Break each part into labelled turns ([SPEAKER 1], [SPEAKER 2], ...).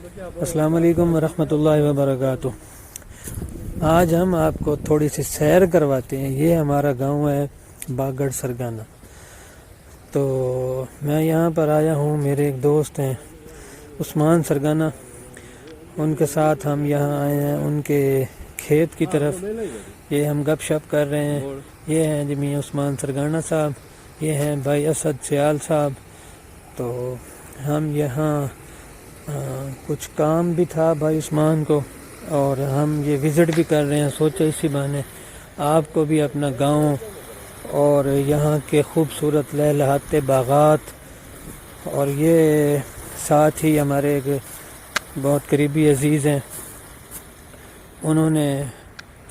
[SPEAKER 1] السلام علیکم ورحمۃ اللہ وبرکاتہ۔ آج ہم آپ کو تھوڑی سی سیر کرواتے ہیں۔ یہ ہمارا گاؤں ہے باگڑ سرگانہ۔ تو میں یہاں پر آیا ہوں، میرے ایک دوست ہیں عثمان سرگانہ، ان کے ساتھ ہم یہاں آئے ہیں ان کے کھیت کی طرف۔ یہ ہم گپ شپ کر رہے ہیں۔ یہ ہیں جی میاں عثمان سرگانہ صاحب، یہ ہیں بھائی اسد سیال صاحب۔ تو ہم یہاں کچھ کام بھی تھا بھائی عثمان کو، اور ہم یہ وزٹ بھی کر رہے ہیں۔ سوچا اسی بہانے آپ کو بھی اپنا گاؤں اور یہاں کے خوبصورت لہلہاتے باغات، اور یہ ساتھ ہی ہمارے ایک بہت قریبی عزیز ہیں، انہوں نے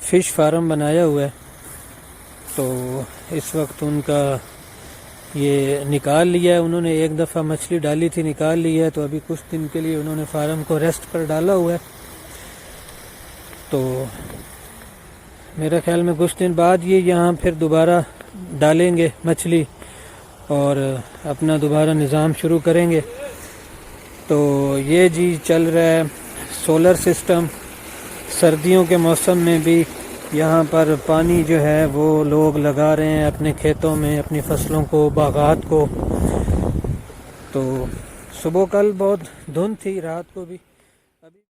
[SPEAKER 1] فش فارم بنایا ہوا ہے۔ تو اس وقت ان کا یہ نکال لیا ہے، انہوں نے ایک دفعہ مچھلی ڈالی تھی، نکال لی ہے، تو ابھی کچھ دن کے لیے انہوں نے فارم کو ریسٹ پر ڈالا ہوا ہے۔ تو میرے خیال میں کچھ دن بعد یہ یہاں پھر دوبارہ ڈالیں گے مچھلی اور اپنا دوبارہ نظام شروع کریں گے۔ تو یہ جی چل رہا ہے سولر سسٹم۔ سردیوں کے موسم میں بھی یہاں پر پانی جو ہے وہ لوگ لگا رہے ہیں اپنے کھیتوں میں، اپنی فصلوں کو، باغات کو۔ تو صبح کل بہت دھند تھی، رات کو بھی